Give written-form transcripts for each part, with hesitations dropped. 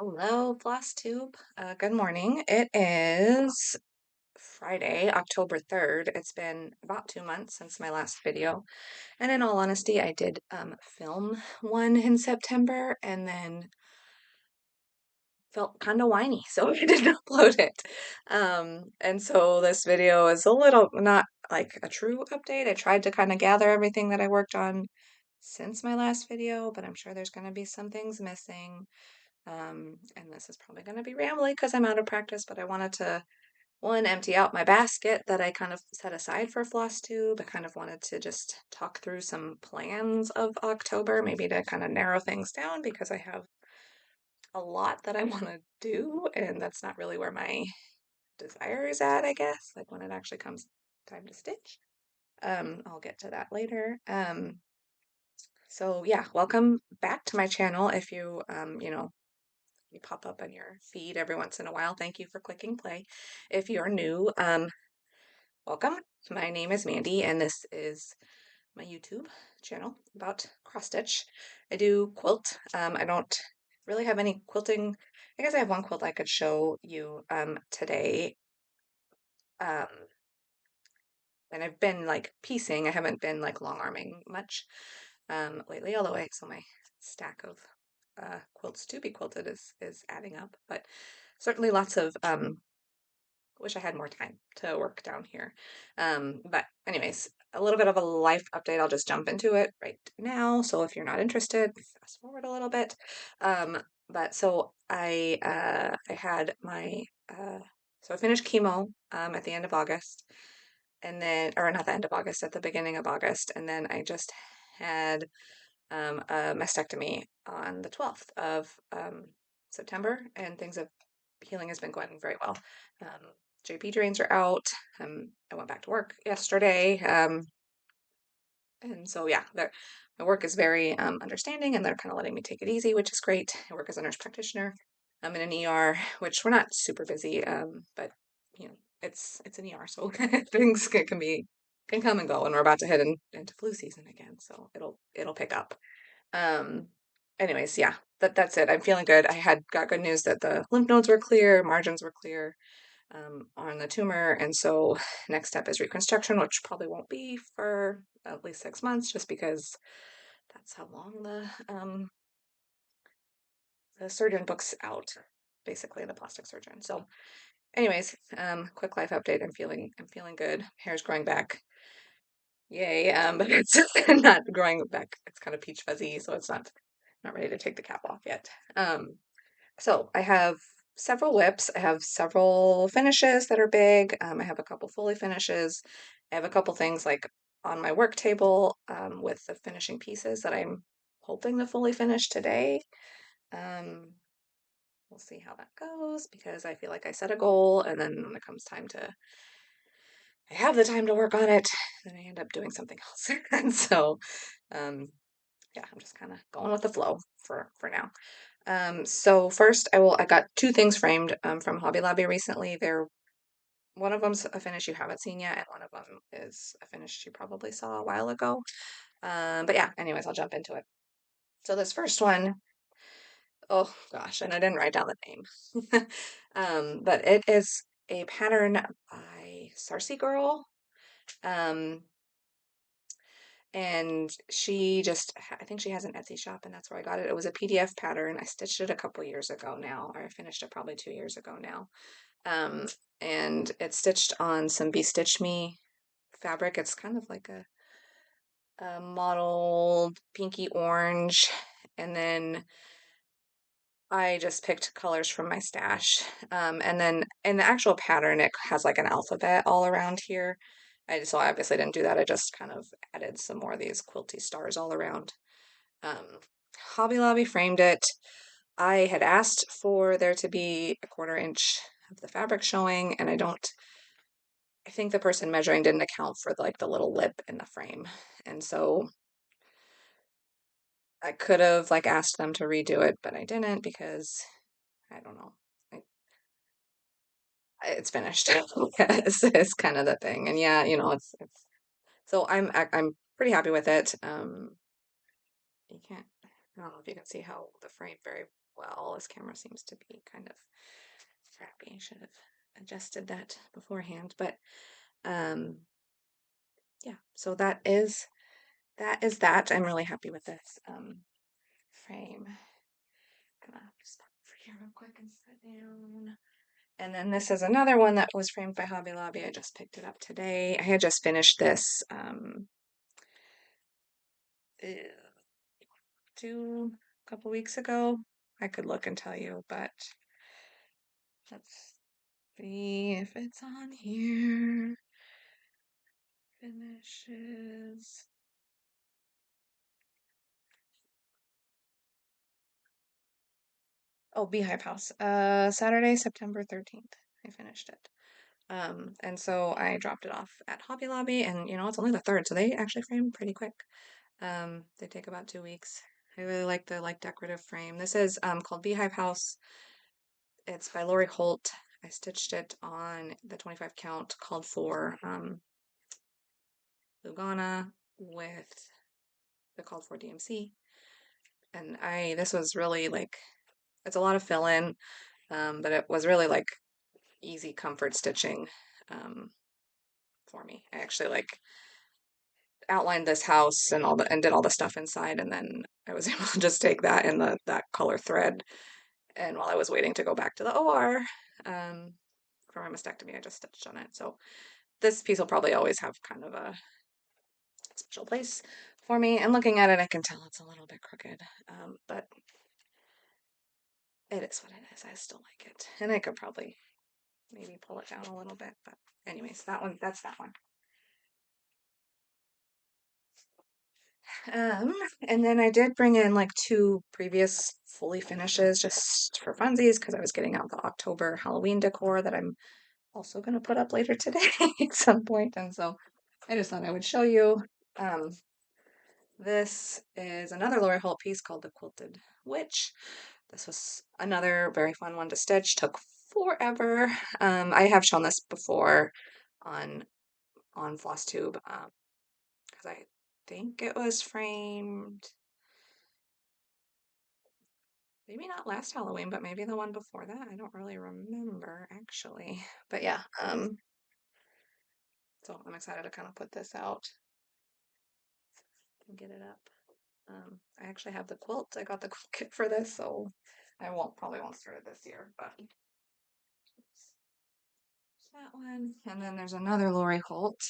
Hello, Flosstube. Good morning. It is Friday, October 3rd. It's been about 2 months since my last video. And in all honesty, I did film one in September and then felt kind of whiny, so I didn't upload it. And so this video is a little, not like a true update. I tried to kind of gather everything that I worked on since my last video, but I'm sure there's going to be some things missing. And this is probably going to be rambly because I'm out of practice, but I wanted to, one, empty out my basket that I kind of set aside for Flosstube. I kind of wanted to just talk through some plans of October, maybe to kind of narrow things down because I have a lot that I want to do, and that's not really where my desire is at, I guess, like when it actually comes time to stitch. I'll get to that later. So yeah, welcome back to my channel. If you pop up on your feed every once in a while. Thank you for clicking play. If you're new, welcome. My name is Mandy, and this is my YouTube channel about cross stitch. I do quilt. I don't really have any quilting. I guess I have one quilt I could show you today. Um, and I've been like piecing. I haven't been like long arming much lately, although my stack of quilts to be quilted is adding up. But certainly lots of wish I had more time to work down here. But anyways, a little bit of a life update. I'll just jump into it right now. So if you're not interested, fast forward a little bit. But so I had my so I finished chemo at the end of August, and then, or not the end of August, at the beginning of August, and then I just had a mastectomy on the 12th of September, and things have healing has been going very well. JP drains are out. I went back to work yesterday, and so yeah, my work is very understanding, and they're kind of letting me take it easy, which is great. I work as a nurse practitioner. I'm in an ER, which we're not super busy, but it's an ER, so things can come and go, and we're about to head into flu season again, so it'll pick up. Um, anyways, yeah, that's it. I'm feeling good. I had got good news that the lymph nodes were clear, margins were clear on the tumor, and so next step is reconstruction, which probably won't be for at least 6 months, just because that's how long the surgeon books out, basically the plastic surgeon. So, anyways, quick life update. I'm feeling good. Hair's growing back. Yay. But it's not growing back. It's kind of peach fuzzy, so it's not ready to take the cap off yet. So I have several whips. I have several finishes that are big. I have a couple fully finishes. I have a couple things like on my work table with the finishing pieces that I'm hoping to fully finish today. Um, we'll see how that goes because I feel like I set a goal, and then when it comes time to I have the time to work on it, then I end up doing something else. And so um, yeah, I'm just kind of going with the flow for now. So first I got two things framed from Hobby Lobby recently. One of them's a finish you haven't seen yet, and one of them is a finish you probably saw a while ago. But yeah, anyways, I'll jump into it. So this first one, oh gosh, and I didn't write down the name. But it is a pattern by Sarcy Girl. Um, and I think she has an Etsy shop, and that's where I got it. It was a PDF pattern. I stitched it a couple years ago now, or I finished it probably 2 years ago now. Um, and it's stitched on some Be Stitch Me fabric. It's kind of like a mottled pinky orange, and then I just picked colors from my stash. And then in the actual pattern, it has like an alphabet all around here. So I obviously didn't do that. I just kind of added some more of these quilty stars all around. Um, Hobby Lobby framed it. I had asked for there to be a 1/4 inch of the fabric showing, and I think the person measuring didn't account for like the little lip in the frame. And so I could have like asked them to redo it, but I didn't because I don't know. It's finished. It's kind of the thing. And yeah, it's so I'm pretty happy with it. You can't I don't know if you can see how the frame very well. This camera seems to be kind of crappy. I should have adjusted that beforehand, but yeah, so that. I'm really happy with this frame. Gonna stop over here real quick and sit down. And then this is another one that was framed by Hobby Lobby. I just picked it up today. I had just finished this uh, a couple weeks ago. I could look and tell you, but let's see if it's on here. Finishes. Oh, Beehive House. Saturday, September 13th. I finished it. And so I dropped it off at Hobby Lobby, and it's only the third, so they actually frame pretty quick. They take about 2 weeks. I really like the decorative frame. This is called Beehive House. It's by Lori Holt. I stitched it on the 25 count called for Lugana with the called for DMC. And this was really it's a lot of fill in, but it was really easy comfort stitching for me. I actually outlined this house and did all the stuff inside, and then I was able to just take that and that color thread, and while I was waiting to go back to the OR for my mastectomy, I just stitched on it. So this piece will probably always have kind of a special place for me, and looking at it I can tell it's a little bit crooked, but it is what it is. I still like it, and I could probably maybe pull it down a little bit, but anyways, that's that one. And then I did bring in two previous fully finishes just for funsies because I was getting out the October Halloween decor that I'm also going to put up later today at some point. And so I just thought I would show you. Um, this is another Lori Holt piece called The Quilted Witch. This was another very fun one to stitch. Took forever. I have shown this before on Flosstube because I think it was framed maybe not last Halloween, but maybe the one before that. I don't really remember actually. But yeah, so I'm excited to kind of put this out and get it up. I actually have the quilt. I got the quilt kit for this, so I probably won't start it this year, but that one. And then there's another Lori Holt.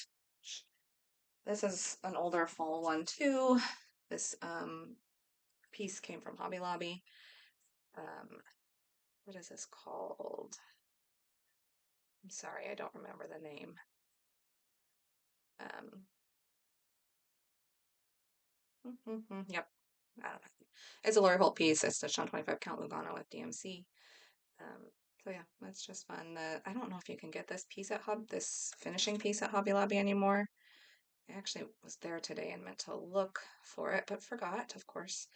This is an older fall one too. This piece came from Hobby Lobby. What is this called? I'm sorry, I don't remember the name. Yep. I don't know. It's a Lori Holt piece. It's stitched on 25 count Lugano with DMC. So yeah, that's just fun. I don't know if you can get this piece at this finishing piece at Hobby Lobby anymore. I actually was there today and meant to look for it, but forgot, of course.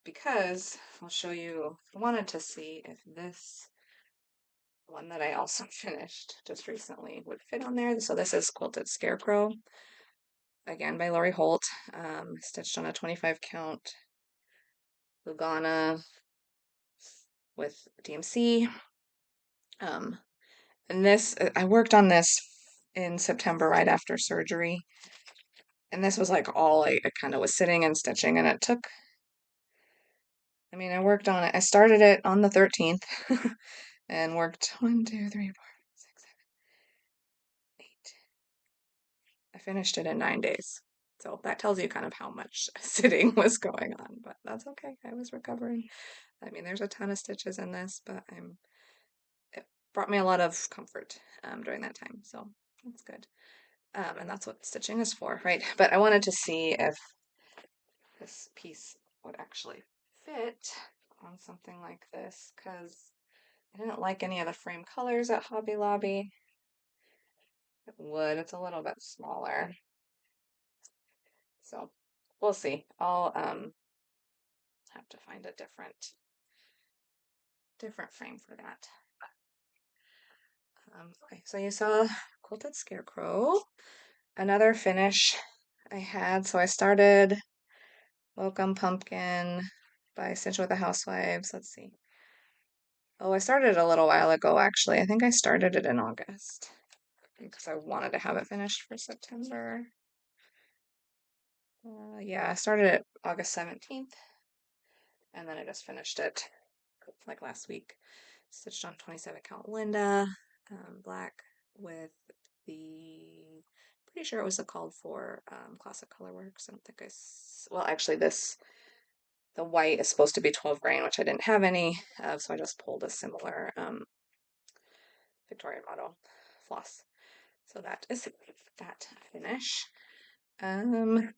Because I'll show you, I wanted to see if this one that I also finished just recently would fit on there. So this is Quilted Scarecrow, again by Lori Holt, stitched on a 25 count Lugana with DMC. And this, I worked on this in September right after surgery. And this was all I kind of was sitting and stitching, and it took, I worked on it. I started it on the 13th and worked 1, 2, 3, 4, 5, 6, 7, 8. I finished it in 9 days. So that tells you kind of how much sitting was going on, but that's okay. I was recovering. There's a ton of stitches in this, but it brought me a lot of comfort during that time, so that's good. And that's what stitching is for, right? But I wanted to see if this piece would actually fit on something like this because I didn't like any of the frame colors at Hobby Lobby. It would. It's a little bit smaller. So we'll see. I'll have to find a different frame for that. Okay, so you saw Quilted Scarecrow. Another finish I had. So I started Welcome Pumpkin by Stitch with the Housewives. Let's see. Oh, I started it a little while ago, actually. I think I started it in August because I wanted to have it finished for September. Yeah, I started it August 17th, and then I just finished it like last week. Stitched on 27 count Linda, black with the, pretty sure it was a called for Classic Colorworks. I don't think well, actually the white is supposed to be 12 grain, which I didn't have any of, so I just pulled a similar Victorian model floss. So that is that finish. And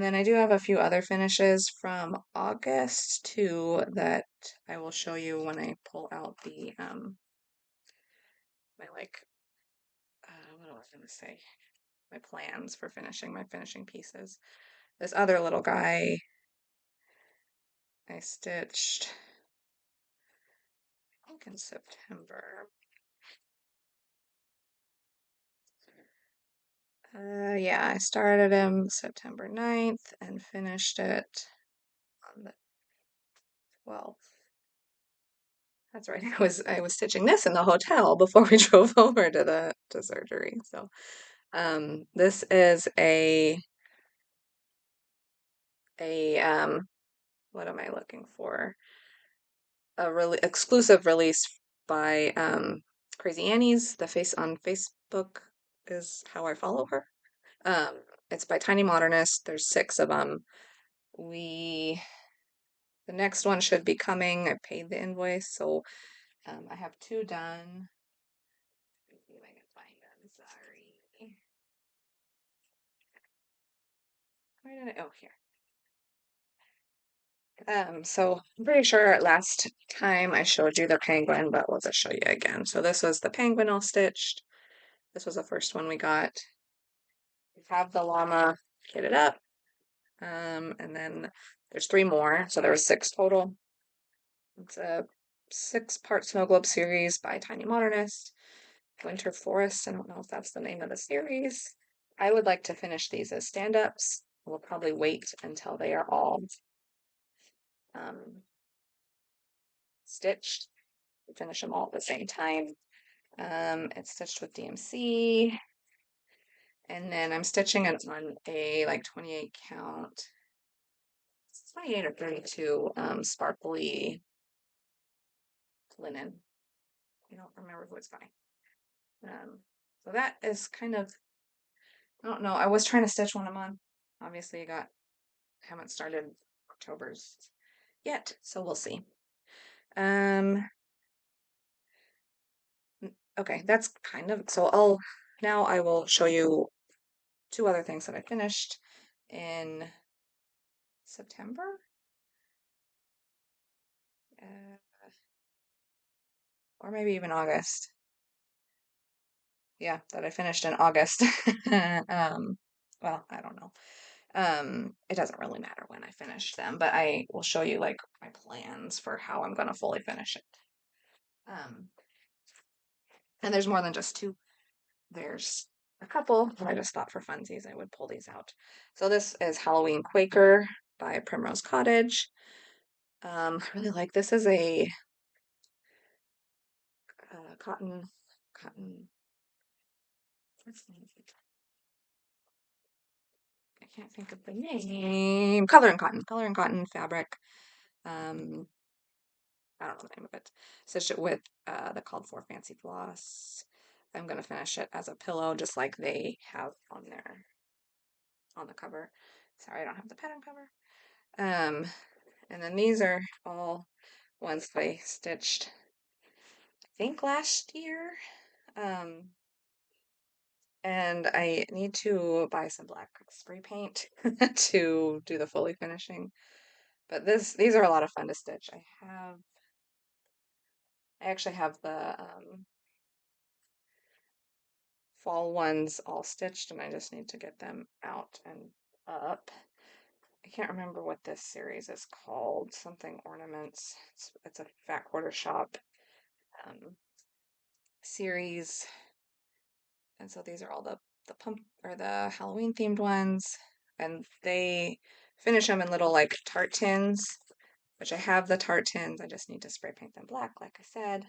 then I do have a few other finishes from August too that I will show you when I pull out the my what was I gonna say? My plans for finishing my finishing pieces. This other little guy I stitched I think in September. Yeah, I started him September 9th and finished it on the 12th. That's right. I was stitching this in the hotel before we drove over to the surgery. So, this is a what am I looking for? A really exclusive release by Crazy Annie's. The face on Facebook is how I follow her. Um, it's by Tiny Modernist. There's 6 of them. The next one should be coming. I paid the invoice, so I have 2 done. Let me see if I can find them. Sorry. Where did I? Oh, here. So I'm pretty sure last time I showed you the penguin, but we'll just show you again. So this was the penguin all stitched. This was the first one we got. We have the llama kitted up. And then there's 3 more, so there was 6 total. It's a 6-part snow globe series by Tiny Modernist. Winter Forest. I don't know if that's the name of the series. I would like to finish these as stand-ups. We'll probably wait until they are all um, stitched. Finish them all at the same time. It's stitched with DMC. And then I'm stitching it on a like 28 count, 28 or 32 sparkly linen. I don't remember who it's by. So that is kind of, I don't know. I was trying to stitch one a month. Obviously, haven't started October's yet, so we'll see. Um, okay, that's kind of, so now I will show you 2 other things that I finished in September. Uh, or maybe even August. Yeah, that I finished in August. Well, I don't know. It doesn't really matter when I finish them, but I will show you like my plans for how I'm going to fully finish it. Um, and there's more than just 2. There's a couple, but I just thought for funsies I would pull these out. So this is Halloween Quaker by Primrose Cottage. I really like this is a cotton. What's the name? I can't think of the name. Color and cotton fabric. Um, I don't know the name of it. Stitched it with the called for fancy floss. I'm gonna finish it as a pillow, just like they have on the cover. Sorry, I don't have the pattern cover. And then these are all ones that I stitched, I think last year. Um, and I need to buy some black spray paint to do the fully finishing. But these are a lot of fun to stitch. I actually have the fall ones all stitched, and I just need to get them out and up. I can't remember what this series is called. Something ornaments. It's a fat quarter shop series, and so these are all the pump or the Halloween themed ones, and they finish them in little like tart tins, which I have the tart tins. I just need to spray paint them black, like I said.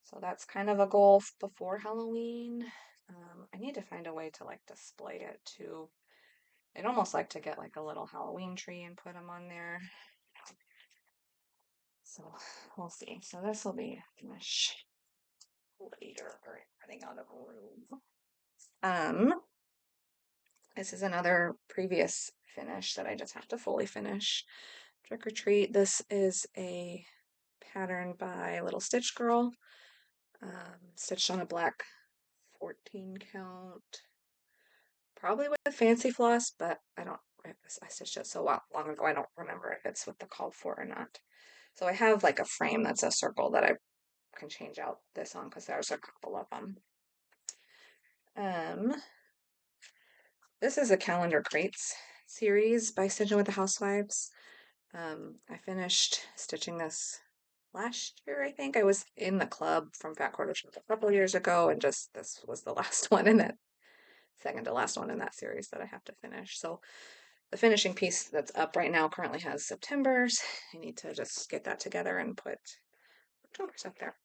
So that's kind of a goal before Halloween. I need to find a way to like display it too. I'd almost like to get like a little Halloween tree and put them on there. So we'll see. So this will be finish later. All right, running out of room. This is another previous finish that I just have to fully finish. Trick or Treat. This is a pattern by Little Stitch Girl, stitched on a black 14 count, probably with fancy floss, but I stitched it so long ago, I don't remember if it's what the called for or not. So I have like a frame that's a circle that I can change out this on because there's a couple of them. This is a Calendar Crates series by Stitching with the Housewives. I finished stitching this last year, I think. I was in the club from Fat Quarters a couple years ago, and just this was the last one in that second to last one in that series that I have to finish. So the finishing piece that's up right now currently has September's. I need to just get that together and put October's up there.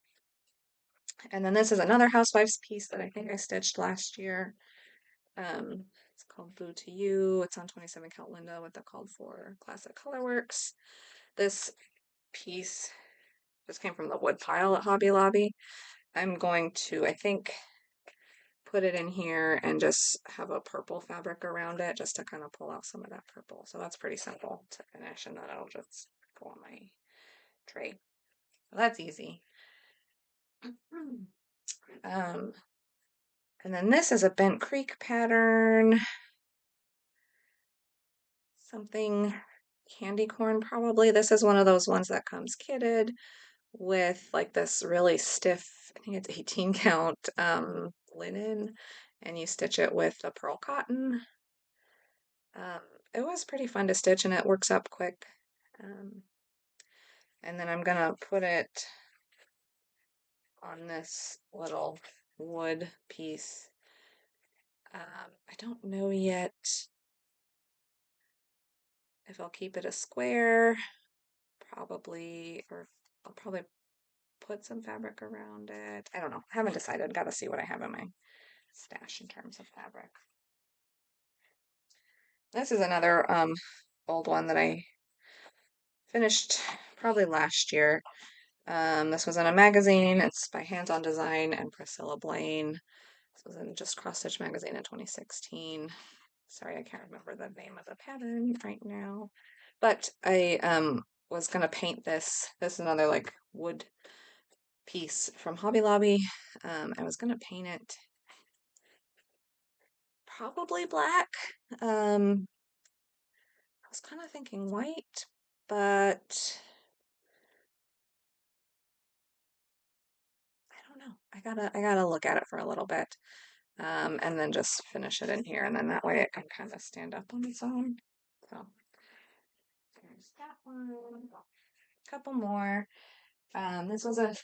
And then this is another Housewives piece that I think I stitched last year. It's called Boo to You. It's on 27 count Linda with the called for Classic Colorworks. This piece just came from the wood pile at Hobby Lobby. I'm going to, I think, put it in here and just have a purple fabric around it just to kind of pull out some of that purple. So that's pretty simple to finish, and then it'll just go on my tray. So that's easy. And then this is a Bent Creek pattern. Something candy corn probably. This is one of those ones that comes kitted with like this really stiff, I think it's 18 count linen, and you stitch it with the pearl cotton. It was pretty fun to stitch and it works up quick. And then I'm gonna put it on this little wood piece. I don't know yet if I'll keep it a square, probably, or I'll probably put some fabric around it. I don't know. I haven't decided. Got to see what I have in my stash in terms of fabric. This is another old one that I finished probably last year. This was in a magazine. It's by Hands On Design and Priscilla Blaine. This was in Just Cross Stitch magazine in 2016. Sorry, I can't remember the name of the pattern right now. But I was gonna paint this. This is another like wood piece from Hobby Lobby. I was gonna paint it probably black. I was kind of thinking white, but I don't know. I gotta look at it for a little bit, and then just finish it in here, and then that way it can kind of stand up on its own. So there's that one. A couple more. This was a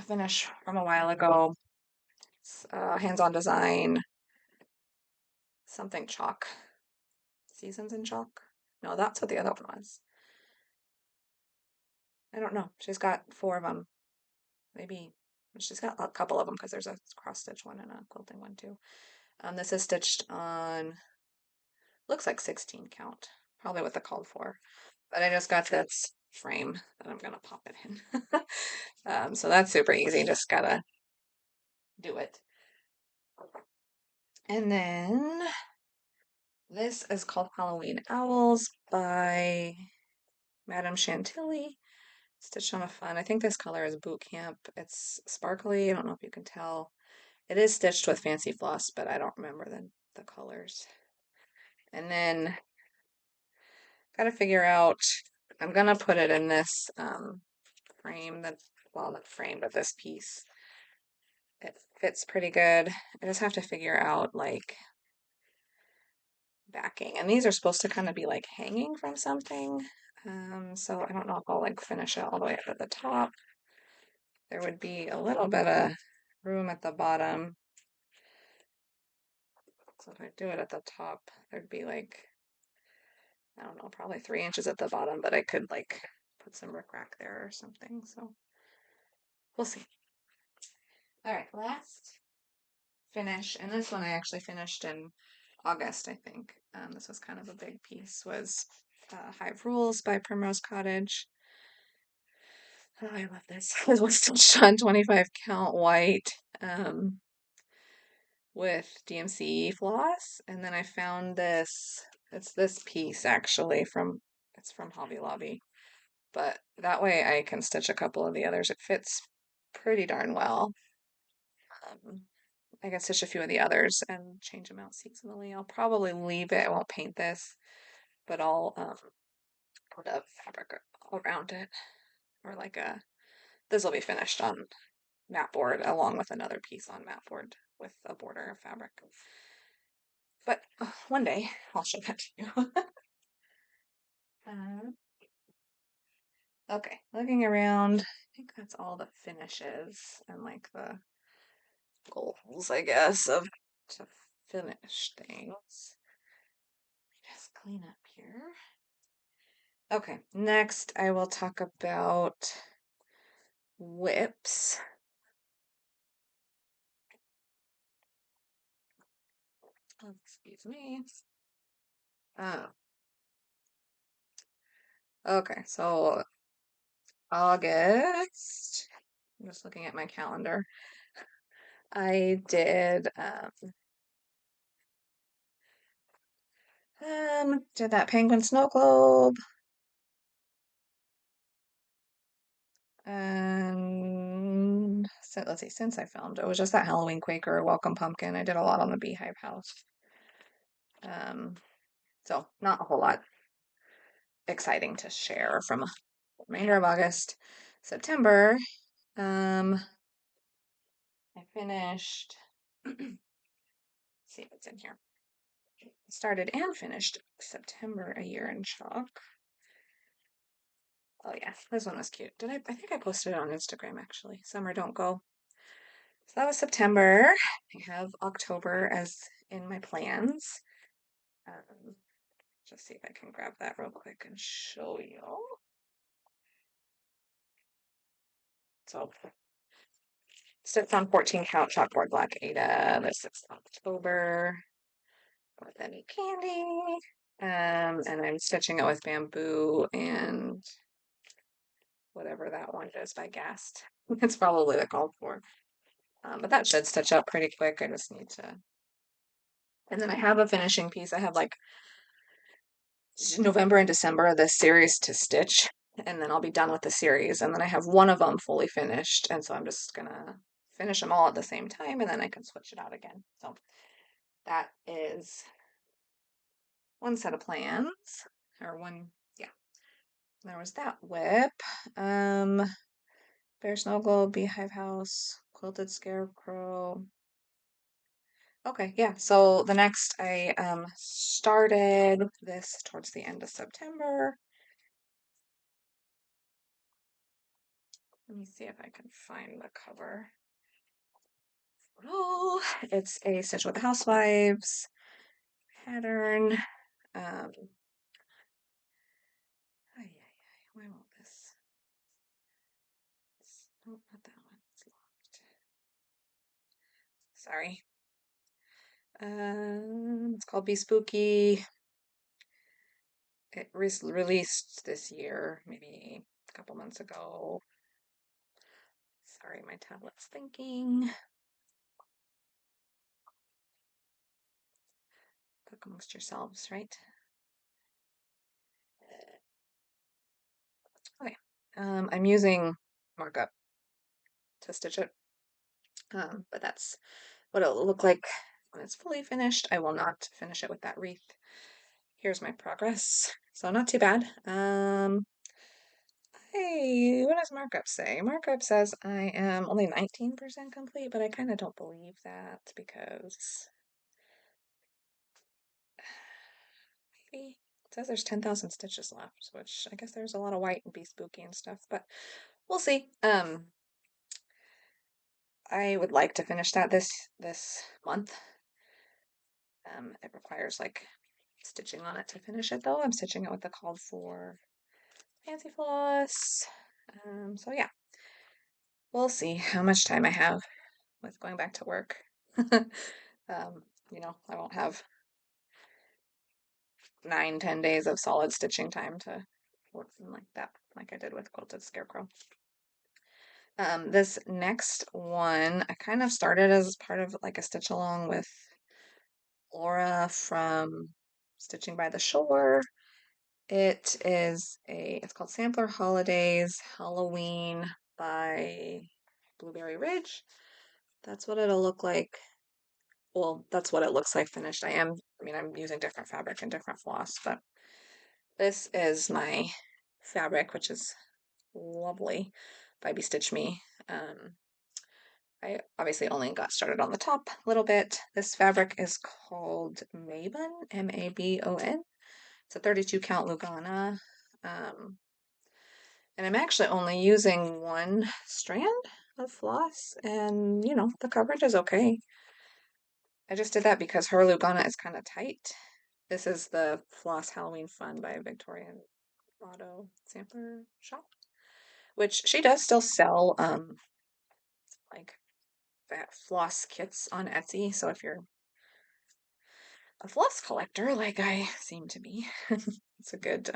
finish from a while ago. It's, hands-on design, something chalk. Seasons in chalk? No, that's what the other one was. I don't know. She's got 4 of them. Maybe she's got a couple of them because there's a cross stitch one and a quilting one too. This is stitched on, looks like 16 count, probably what the called for. But I just got this frame that I'm gonna pop it in. So that's super easy. Just gotta do it. And then this is called Halloween Owls by Madame Chantilly. Stitched on a fun. I think this color is Boot Camp. It's sparkly. I don't know if you can tell. It is stitched with fancy floss, but I don't remember the colors. And then gotta figure out, I'm gonna put it in this frame that, well, not frame, but this piece. It fits pretty good. I just have to figure out like backing. And these are supposed to kind of be like hanging from something. So I don't know if I'll like finish it all the way up at the top. There would be a little bit of room at the bottom. So if I do it at the top, there'd be like I don't know, probably 3 inches at the bottom, but I could like put some rickrack there or something. So we'll see. All right, last finish, and this one I actually finished in August, I think. This was kind of a big piece, was Hive Rules by Primrose Cottage. Oh, I love this. This was stitched on 25 count white with DMC floss. And then I found this, it's this piece actually it's from Hobby Lobby. But that way I can stitch a couple of the others. It fits pretty darn well. I can stitch a few of the others and change them out seasonally. I'll probably leave it. I won't paint this, but I'll put a fabric around it, or like this will be finished on mat board along with another piece on mat board with a border of fabric. But one day I'll show that to you. uh, okay, looking around, I think that's all the finishes and like the goals, I guess, of to finish things. Just clean up here. Okay, next I will talk about whips. Excuse me. Oh, okay, so August. I'm just looking at my calendar. I did that penguin snow globe, and so, let's see, since I filmed, it was just that Halloween Quaker welcome pumpkin. I did a lot on the beehive house. So not a whole lot exciting to share from the remainder of August. September, I finished, see if it's in here. Started and finished September a year in chalk. Oh yeah, this one was cute. I think I posted it on Instagram actually. Summer Don't Go. So that was September. I have October as in my plans. Um, just see if I can grab that real quick and show you. So stitched on 14 count chalkboard black Ada. This is October with any candy. And I'm stitching it with bamboo and whatever that one is by Gast. It's probably the called for. But that should stitch up pretty quick. I just need to. And then I have a finishing piece. I have like November and December of this series to stitch, and then I'll be done with the series. And then I have one of them fully finished, and so I'm just gonna finish them all at the same time, and then I can switch it out again. So that is one set of plans, or one, yeah. There was that whip. Bear Snow Globe, Beehive House, Quilted Scarecrow. Okay, yeah. So the next I started this towards the end of September. Let me see if I can find the cover. Oh, it's a Stitch with the Housewives pattern. Um, why won't this? Nope, not that one. It's locked. Sorry. It's called Be Spooky. It was released this year, maybe a couple months ago. Sorry, my tablet's thinking. Cook amongst yourselves, right? Okay. I'm using markup to stitch it, but that's what it'll look like when it's fully finished. I will not finish it with that wreath. Here's my progress. So not too bad. Hey, what does markup say? Markup says I am only 19% complete, but I kind of don't believe that because maybe it says there's 10,000 stitches left, which I guess there's a lot of white and Be Spooky and stuff, but we'll see. I would like to finish that this month. It requires like stitching on it to finish it though. I'm stitching it with the called for fancy floss. So yeah, we'll see how much time I have with going back to work. I won't have 9, 10 days of solid stitching time to work like that, like I did with Quilted Scarecrow. This next one, I kind of started as part of like a stitch along with Laura from Stitching by the Shore. It's called Sampler Holidays Halloween by Blueberry Ridge. That's what it'll look like. Well, that's what it looks like finished. I'm using different fabric and different floss, but this is my fabric, which is lovely by Stitch Me. I obviously only got started on the top a little bit. This fabric is called Mabon, Mabon. It's a 32 count Lugana. And I'm actually only using one strand of floss, and the coverage is okay. I just did that because her Lugana is kind of tight. This is the Floss Halloween Fun by Victorian Motto Sampler Shop, which she does still sell like floss kits on Etsy. So if you're a floss collector like I seem to be, it's a good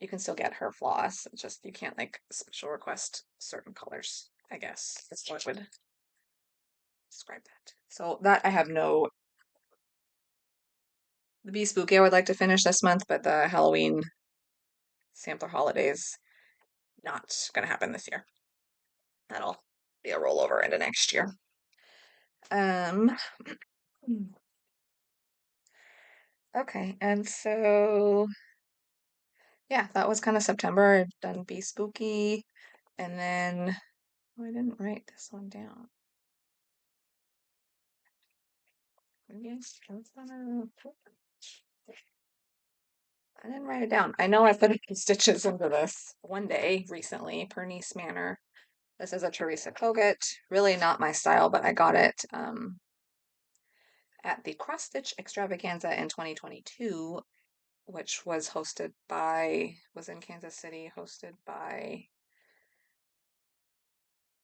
you can still get her floss. It's just you can't like special request certain colors, I guess. That's what would describe that. So that I have no the Bee Spooky I would like to finish this month, but the Halloween sampler holidays not gonna happen this year. That'll be a rollover into next year. Um okay, and so yeah, that was kind of September. I've done Be Spooky, and then oh, I didn't write this one down. I didn't write it down. I know I put a few stitches into this one day recently, Pernice Manor. This is a Teresa Kogut. Really not my style, but I got it at the Cross Stitch Extravaganza in 2022, which was was in Kansas City, hosted by,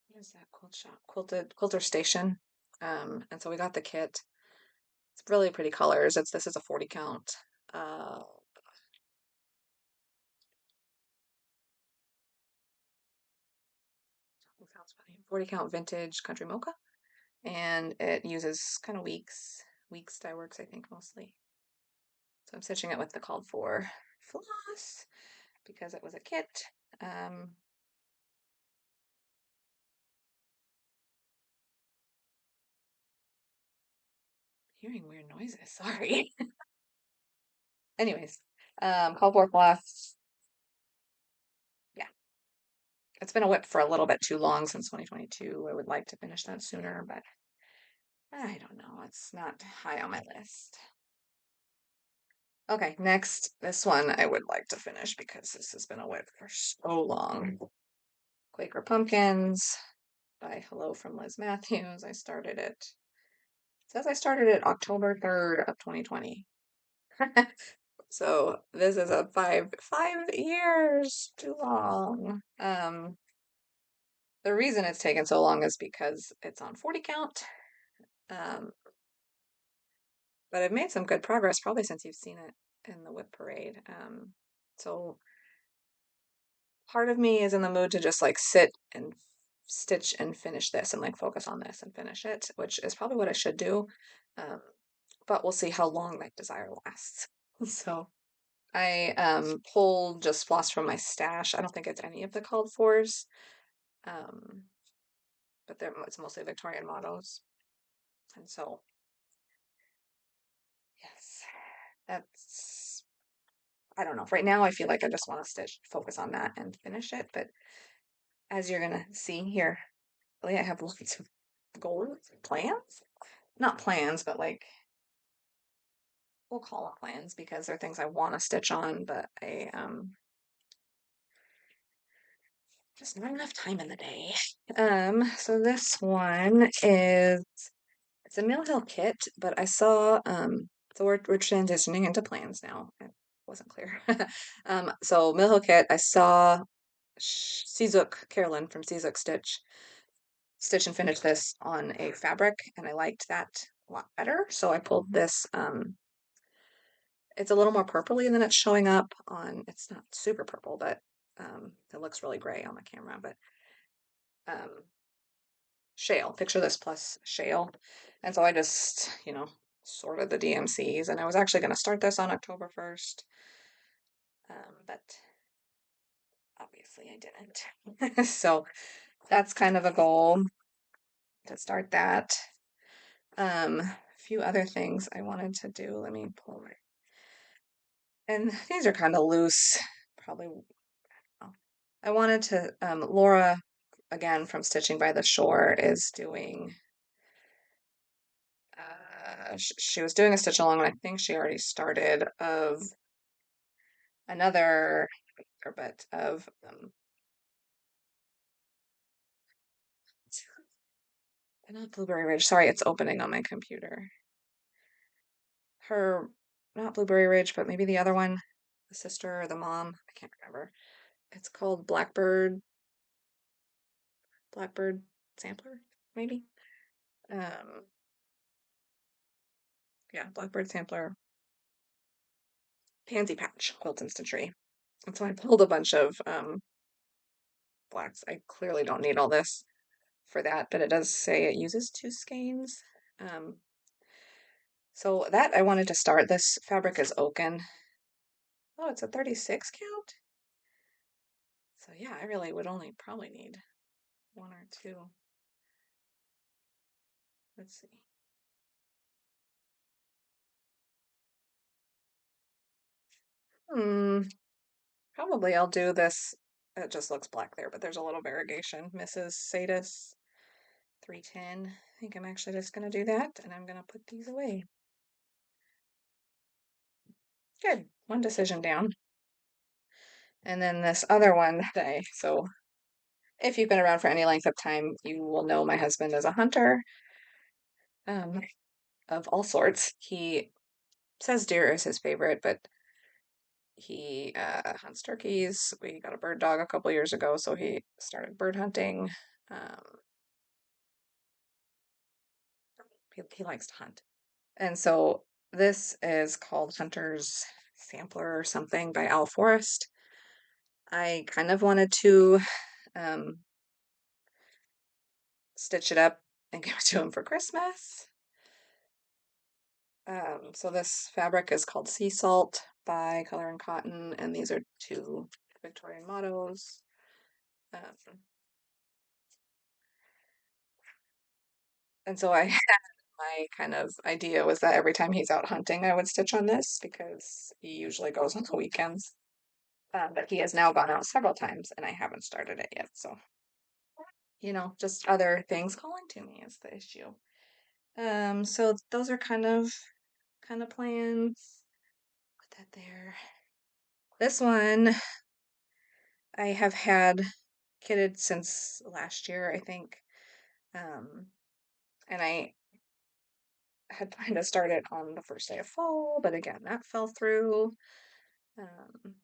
what is that quilt shop? Quilter Station. And so we got the kit. It's really pretty colors. This is a 40 count. 40 count vintage country mocha, and it uses kind of weeks dye works, I think, mostly. So I'm stitching it with the called for floss because it was a kit. Hearing weird noises, sorry. Anyways, called for floss. Yeah, it's been a whip for a little bit too long since 2022. I would like to finish that sooner, but I don't know. It's not high on my list. Okay, next, this one I would like to finish because this has been a whip for so long. Quaker Pumpkins by Hello from Liz Matthews. It says I started it October 3rd of 2020. So this is a 5 years too long. The reason it's taken so long is because it's on 40 count. Um, but I've made some good progress probably since you've seen it in the whip parade. So part of me is in the mood to just like sit and stitch and finish this and like focus on this and finish it, which is probably what I should do. Um, but we'll see how long that desire lasts. So I pulled just floss from my stash. I don't think it's any of the called fors, um, but it's mostly Victorian mottos. And so, yes, that's, I don't know. Right now, I feel like I just want to focus on that and finish it. But as you're gonna see here, really, I have lots of goals, plans. Not plans, but like we'll call them plans because they're things I want to stitch on, but I just not enough time in the day. So this one is it's a Mill Hill kit, but I saw So we're transitioning into plans now. It wasn't clear. So Mill Kit, I saw Seazook Carolyn from Seazook Stitch and Finish this on a fabric, and I liked that a lot better. So I pulled this. It's a little more purpley than it's showing up on. It's not super purple, but it looks really gray on the camera. But um, shale. Picture this plus shale. And so I just, sorted the DMCs, and I was actually going to start this on October 1st, but obviously I didn't. So that's kind of a goal to start that. A few other things I wanted to do. Let me pull my, and these are kind of loose, probably. Oh, I wanted to, Laura, again from Stitching by the Shore, is doing she was doing a stitch along, and I think she already started of another but of not Blueberry Ridge. Sorry, it's opening on my computer. Her not Blueberry Ridge, but maybe the other one, the sister or the mom. I can't remember. It's called Blackbird Sampler, maybe. Um, yeah, Blackbird Sampler, Pansy Patch, Quilt and Stitchery. And so I pulled a bunch of blacks. I clearly don't need all this for that, but it does say it uses two skeins. Um, so that I wanted to start. This fabric is oaken. Oh, it's a 36 count. So yeah, I really would only probably need one or two. Let's see. Hmm, probably I'll do this. It just looks black there, but there's a little variegation. Mrs. Sadis 310. I think I'm actually just gonna do that, and I'm gonna put these away. Good. One decision down. And then this other one today. So if you've been around for any length of time, you will know my husband is a hunter, um, of all sorts. He says deer is his favorite, but he hunts turkeys. We got a bird dog a couple years ago, so he started bird hunting. Um, he likes to hunt. And so this is called Hunter's Sampler or something by Al Forrest. I kind of wanted to um, stitch it up and give it to him for Christmas. So this fabric is called Sea Salt by Color and Cotton, and these are two Victorian mottos. Um, and so I my kind of idea was that every time he's out hunting, I would stitch on this because he usually goes on the weekends. But he has now gone out several times and I haven't started it yet. So, just other things calling to me is the issue. So those are kind of plans. Put that there. This one I have had kitted since last year, I think. Um, and I had planned to start it on the first day of fall, but again, that fell through. Um,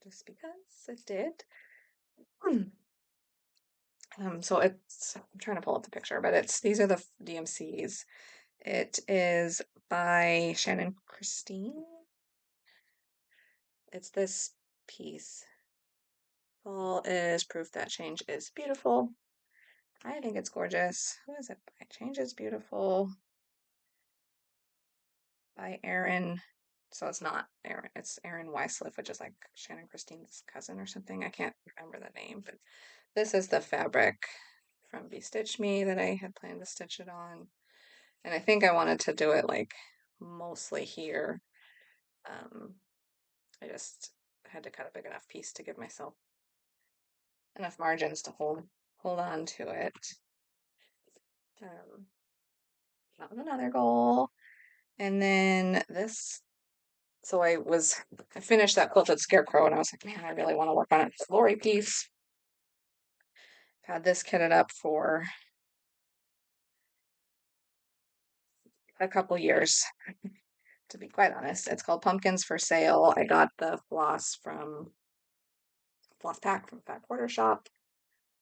just because it did. So I'm trying to pull up the picture, but these are the DMCs. It is by Shannon Christine. It's this piece. Fall is proof that change is beautiful. I think it's gorgeous. Who is it by? Change is beautiful by Erin. So it's not Erin, it's Erin Weisliffe, which is like Shannon Christine's cousin or something. I can't remember the name, but this is the fabric from Stitch Me that I had planned to stitch it on. And I think I wanted to do it like mostly here. Um, I just had to cut a big enough piece to give myself enough margins to hold on to it. Um, that was another goal. And then this, so I finished that quilted scarecrow and I was like, man, I really want to work on it. The Lori piece. Had this kitted up for a couple years, to be quite honest. It's called Pumpkins for Sale. I got the floss pack from Fat Quarter Shop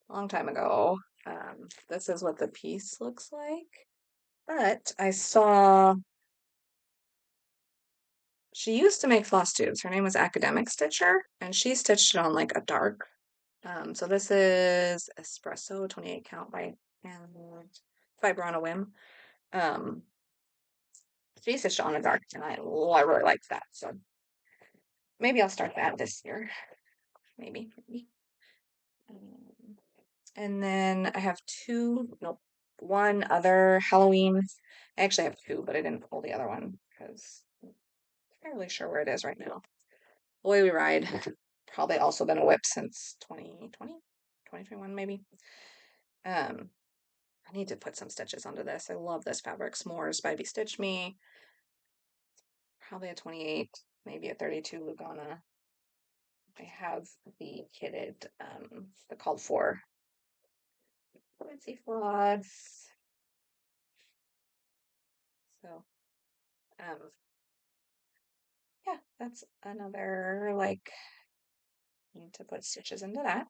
a long time ago. This is what the piece looks like. But I saw she used to make floss tubes. Her name was Academic Stitcher, and she stitched it on like a dark. So this is Espresso 28 count by and fiber on a whim. Um, she stitched it on a dark, and I really liked that. So maybe I'll start that this year. Maybe. Um, and then I have nope, one other Halloween. I actually have two, but I didn't pull the other one because I'm not really sure where it is right now. The Way We Ride, probably also been a whip since 2020, 2021 maybe. Um, I need to put some stitches onto this. I love this fabric. S'mores by Be Stitch Me. Probably a 28, maybe a 32 Lugana. I have the kitted, the called for fancy floss. So, yeah, that's another like need to put stitches into that.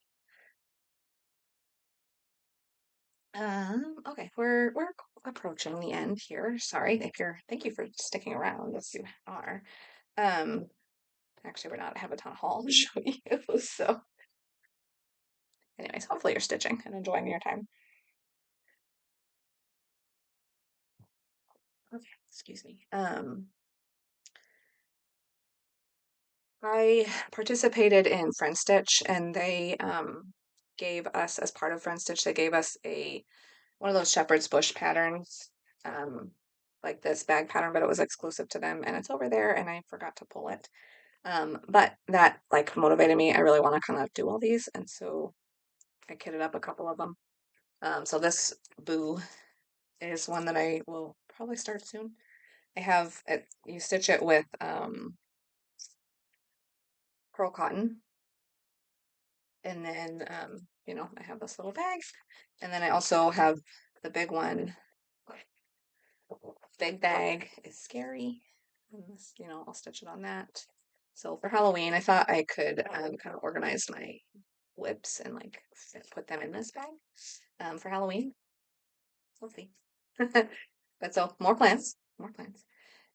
Okay, we're approaching the end here. Sorry if thank you for sticking around as you are. Um, actually we're not. I have a ton of haul to show you. So anyways, hopefully you're stitching and enjoying your time. Okay, excuse me. I participated in Friend Stitch and they gave us as part of Friend Stitch, they gave us one of those shepherd's bush patterns, um, like this bag pattern, but it was exclusive to them and it's over there and I forgot to pull it. But that like motivated me. I really want to kind of do all these. And so I kitted up a couple of them. So this boo is one that I will probably start soon. I have it, you stitch it with pearl cotton. And then, I have this little bag. And then I also have the big one. Big bag is scary. And this, I'll stitch it on that. So for Halloween, I thought I could kind of organize my whips and like put them in this bag for Halloween. We'll see. But so more plans, more plans.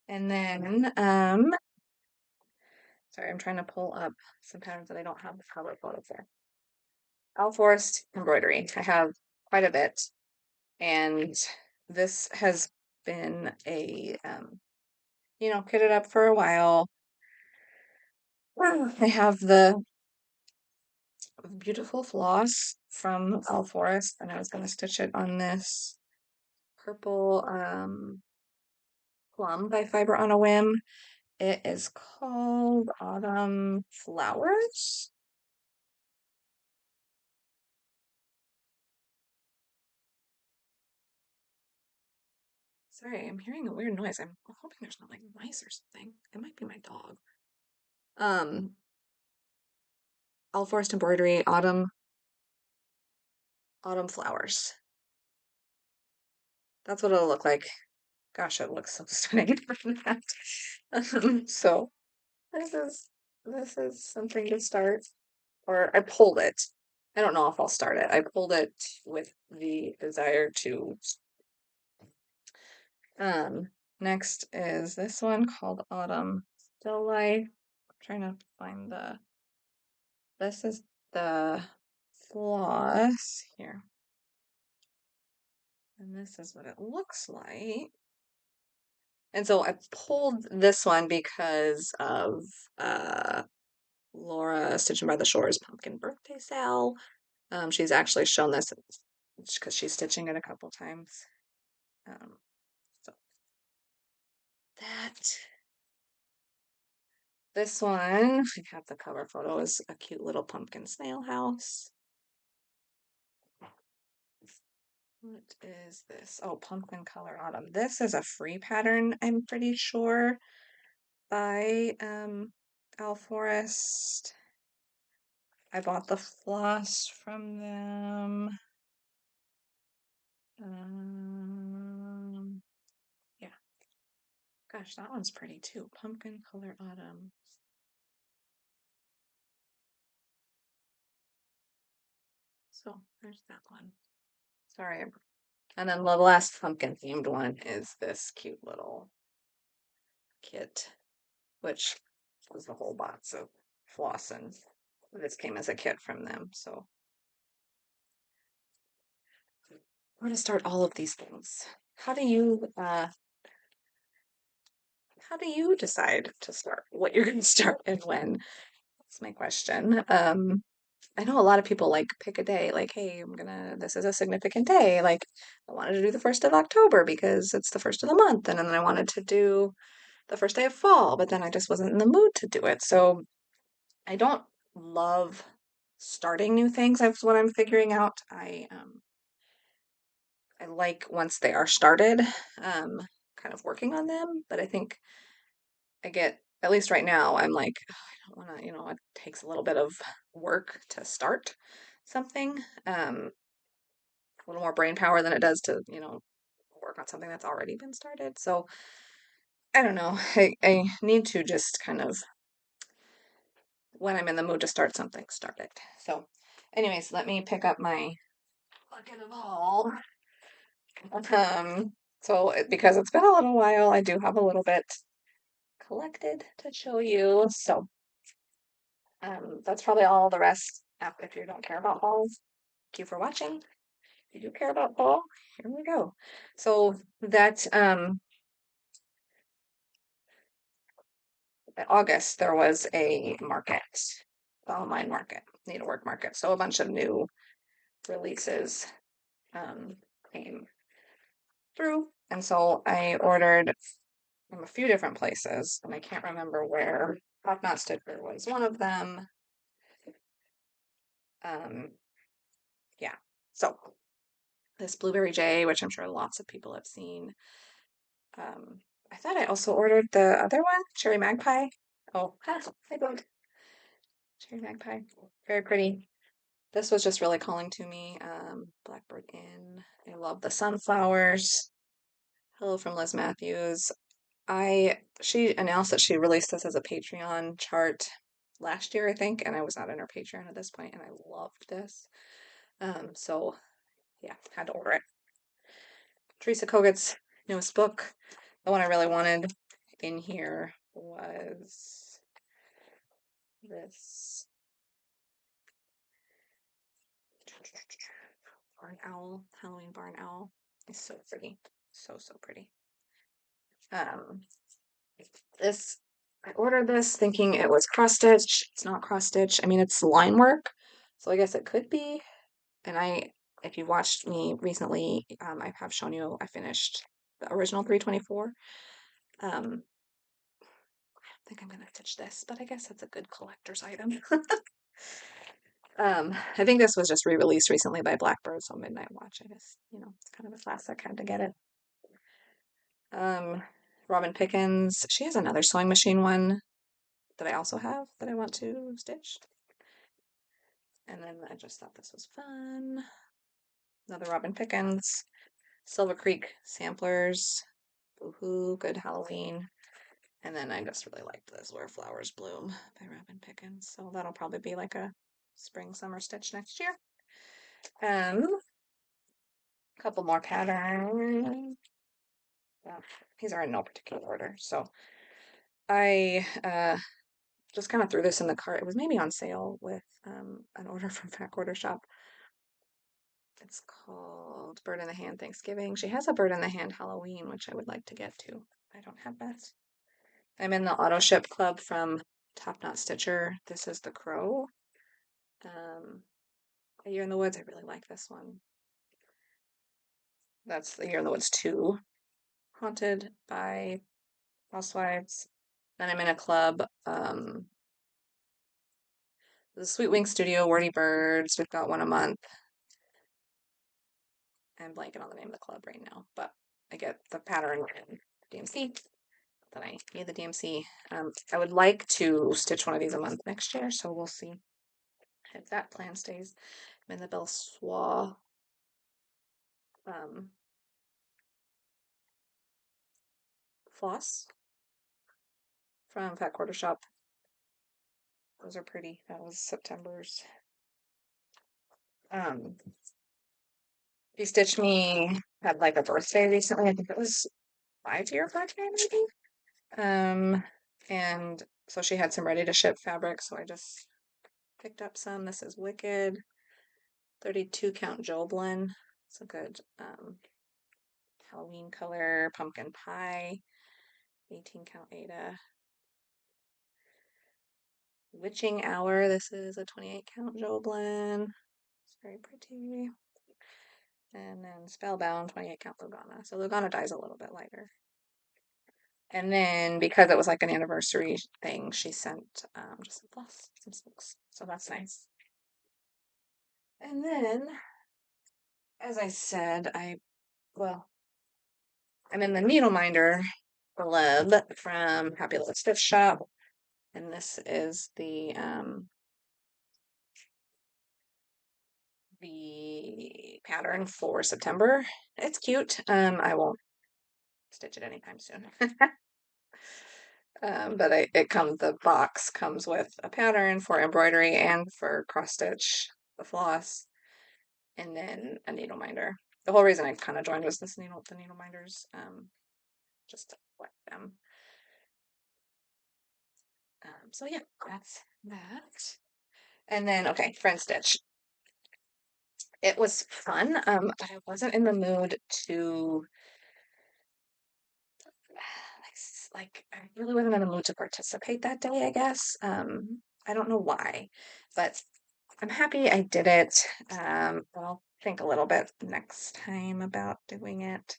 And then, sorry, I'm trying to pull up some patterns that I don't have the color photos there. Owl Forest embroidery. I have quite a bit, and this has been kitted up for a while. I have the beautiful floss from Owl Forest, and I was going to stitch it on this purple plum by Fiber on a Whim. It is called Autumn Flowers. Sorry, I'm hearing a weird noise. I'm hoping there's not like mice or something. It might be my dog. Owl Forest embroidery, autumn flowers. That's what it'll look like. Gosh, it looks so stunning from that. So this is something to start. Or I pulled it. I don't know if I'll start it. I pulled it with the desire to. Next is this one called Autumn Still Life. I'm trying to find this is the floss here. And this is what it looks like. And so I pulled this one because of Laura Stitching by the Shore's pumpkin birthday sale. She's actually shown this because she's stitching it a couple times. So that this one, I have the cover photo, is a cute little pumpkin snail house. What is this? Oh, Pumpkin Color Autumn. This is a free pattern, I'm pretty sure, by Owl Forest. I bought the floss from them. Yeah. Gosh, that one's pretty too. Pumpkin color autumn. So there's that one. Sorry. And then the last pumpkin themed one is this cute little kit, which was the whole box of floss, and this came as a kit from them. So I'm gonna start all of these things. How do you decide to start what you're gonna start and when? That's my question. I know a lot of people like pick a day, like, hey, this is a significant day. Like, I wanted to do the 1st of October because it's the first of the month. And then I wanted to do the first day of fall, but then I just wasn't in the mood to do it. So I don't love starting new things. That's what I'm figuring out. I like once they are started, kind of working on them. But I think I get, at least right now, I'm like, "Ugh, I don't want to, it takes a little bit of work to start something, a little more brain power than it does to, work on something that's already been started. So I don't know. I need to just kind of, when I'm in the mood to start something, start it. So, anyways, let me pick up my bucket of all. Um, because it's been a little while, I do have a little bit collected to show you. So, that's probably all. The rest, if you don't care about balls, thank you for watching. If you do care about ball, here we go. So that August there was a market, online market, needlework market. So a bunch of new releases came through, and so I ordered from a few different places, and I can't remember where. Top Knot Stitcher was one of them. Um, yeah. So this Blueberry J, which I'm sure lots of people have seen. I thought I also ordered the other one, Cherry Magpie. Oh, I don't. Cherry Magpie. Very pretty. This was just really calling to me. Blackbird Inn. I love the sunflowers. Hello from Liz Matthews. She announced that she released this as a Patreon chart last year, I think, and I was not in her Patreon at this point, and I loved this. So yeah, had to order it. Teresa Koget's newest book. The one I really wanted in here was this barn owl, Halloween barn owl. It's so pretty. So, so pretty. Um, this, I ordered this thinking it was cross stitch. It's not cross stitch. I mean, it's line work, so I guess it could be. And if you watched me recently, I have shown you I finished the original 324. I think I'm gonna stitch this, but I guess it's a good collector's item. I think this was just re-released recently by Blackbird, so Midnight Watch. I guess, it's kind of a classic. Had to get it. Um, Robin Pickens. She has another sewing machine one that I also have that I want to stitch. And then I just thought this was fun. Another Robin Pickens. Silver Creek samplers. Boohoo, Good Halloween. And then I just really liked this Where Flowers Bloom by Robin Pickens. So that'll probably be like a spring summer stitch next year. A couple more patterns. Yeah, these are in no particular order. So I just kind of threw this in the cart. It was maybe on sale with an order from Back Order Shop. It's called Bird in the Hand Thanksgiving. She has a Bird in the Hand Halloween, which I would like to get to. I don't have that. I'm in the auto ship club from Top Knot Stitcher. This is the Crow. A Year in the Woods. I really like this one. That's The Year in the Woods 2. Haunted by Housewives. Then I'm in a club. The Sweet Wing Studio, Wordy Birds. We've got one a month. I'm blanking on the name of the club right now, but I get the pattern in DMC. That I need the DMC. I would like to stitch one of these a month next year, so we'll see if that plan stays. I'm in the Belsois floss from Fat Quarter Shop. Those are pretty. That was September's. Um, she stitched me, had like a birthday recently. I think it was 5-year birthday, maybe. And so she had some ready to ship fabric, so I just picked up some. This is Wicked, 32 count Joblin. It's a good Halloween color, pumpkin pie, 18 count Ada. Witching Hour, this is a 28 count Joblin. It's very pretty. And then Spellbound, 28 count Lugana. So Lugana dye's a little bit lighter. And then because it was like an anniversary thing, she sent just some silks. So that's nice. And then, as I said, I'm in the needle minder club from Happy Little Stitch Shop. And this is the pattern for September. It's cute. I won't stitch it anytime soon. But the box comes with a pattern for embroidery and for cross stitch, the floss, and then a needle minder. The whole reason I kind of joined was the needle minders, just to collect them. So yeah, that's that. And then, okay, friend stitch. It was fun, but I wasn't in the mood to I really wasn't in the mood to participate that day, I guess. I don't know why, but I'm happy I did it. I'll think a little bit next time about doing it.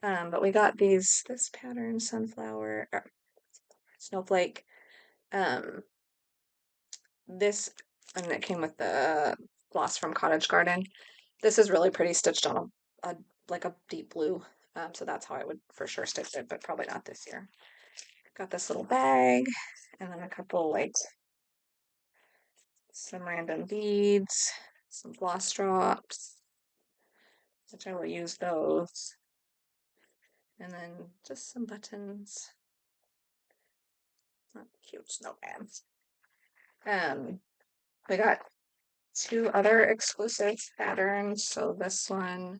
But we got this pattern, sunflower, snowflake. Um, this, and it came with the gloss from Cottage Garden. This is really pretty stitched on a like a deep blue. So that's how I would for sure stitch it, but probably not this year. Got this little bag and then a couple like some random beads, some gloss drops, which I will use those. And then just some buttons. Oh, cute snowman. We got 2 other exclusive patterns. So this one,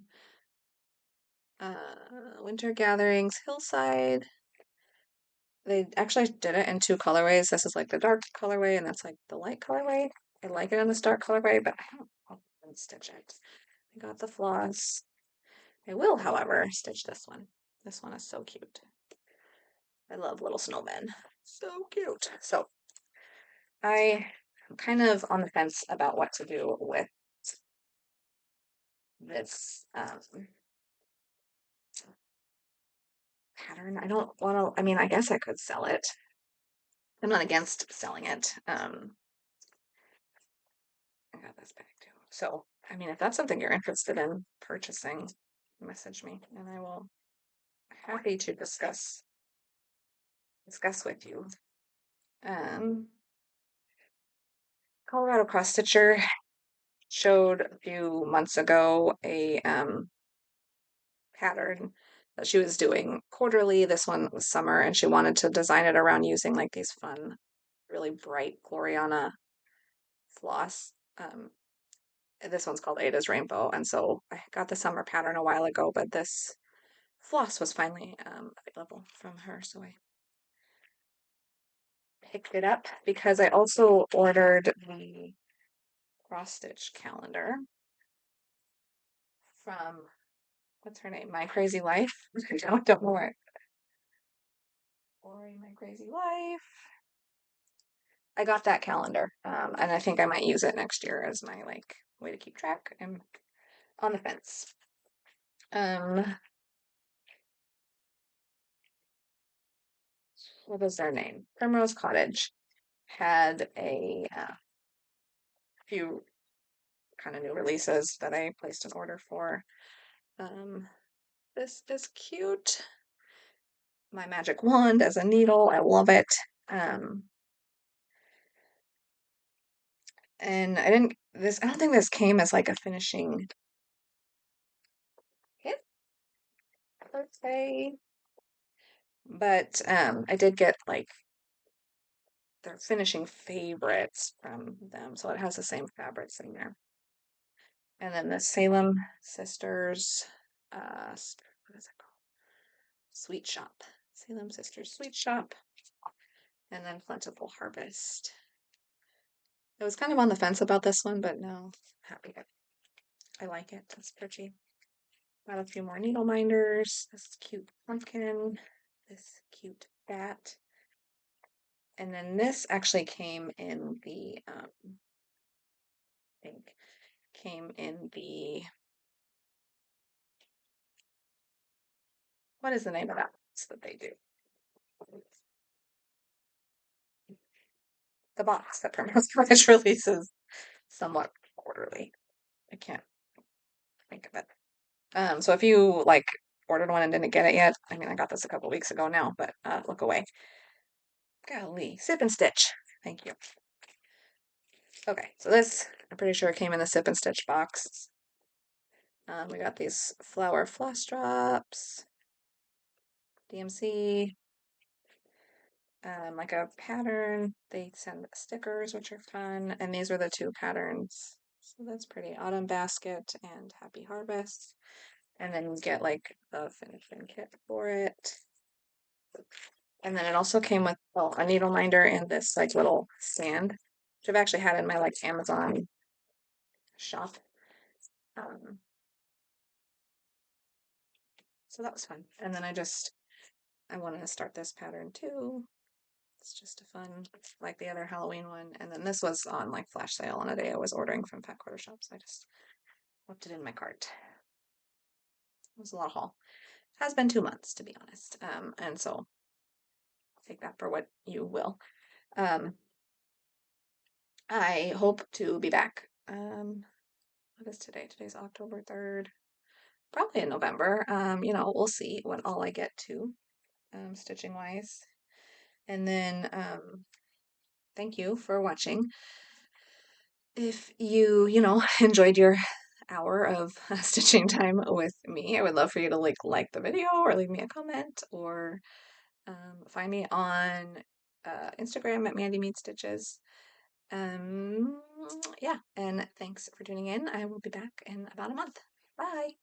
Winter Gatherings Hillside. They actually did it in 2 colorways. This is like the dark colorway, and that's like the light colorway. I like it in this dark colorway, but I don't often stitch it. I got the floss. I will, however, stitch this one. This one is so cute. I love little snowmen. So cute. So I'm kind of on the fence about what to do with this pattern. I don't want to, I mean, I guess I could sell it. I'm not against selling it. I got this bag too. So, I mean, if that's something you're interested in purchasing, message me and I will happy to discuss with you. Colorado Cross Stitcher showed a few months ago a pattern that she was doing quarterly. This one was summer, and she wanted to design it around using like these fun, really bright Gloriana floss. This one's called Ada's Rainbow, and so I got the summer pattern a while ago, but this floss was finally available from her, so I picked it up because I also ordered the cross stitch calendar from what's her name? My Crazy Life. I don't know where. Ori, My Crazy Life. I got that calendar, and I think I might use it next year as my like way to keep track. I'm on the fence. What was their name? Primrose Cottage had a few kind of new releases that I placed an order for. This is cute. My magic wand as a needle. I love it. And I don't think this came as like a finishing kit per se, but I did get like they're finishing favorites from them. So it has the same fabrics in there. And then the Salem Sisters, what is it called? Sweet Shop. Salem Sisters Sweet Shop. And then Plentiful Harvest. I was kind of on the fence about this one, but no, happy. I like it. It's pretty. Got a few more needle minders. This cute pumpkin. This cute bat. And then this actually came in the, I think, came in the, what is the name of that box that they do? The box that Primrose Cottage releases somewhat quarterly. I can't think of it. So if you like ordered one and didn't get it yet, I mean, I got this a couple weeks ago now, but look away. Golly, Sip and Stitch. Thank you. Okay, so this, I'm pretty sure it came in the Sip and Stitch box. We got these flower floss drops, DMC, like a pattern. They send stickers, which are fun, and these were the two patterns. So that's pretty. Autumn Basket and Happy Harvest. And then you get like the finishing kit for it. And then it also came with a needle minder and this like little stand, which I've actually had in my like Amazon shop. Um, so that was fun. And then I wanted to start this pattern too. It's just a fun, like the other Halloween one. And then this was on like flash sale on a day I was ordering from Fat Quarter Shop. So I just left it in my cart. It was a lot of haul. Has been 2 months to be honest. And so take that for what you will. I hope to be back. What is today? Today's October 3rd. Probably in November. We'll see what all I get to, stitching wise. And then, thank you for watching. If you enjoyed your hour of stitching time with me, I would love for you to like the video or leave me a comment or find me on Instagram at Mandy Meets Stitches. Yeah, and thanks for tuning in. I will be back in about a month. Bye.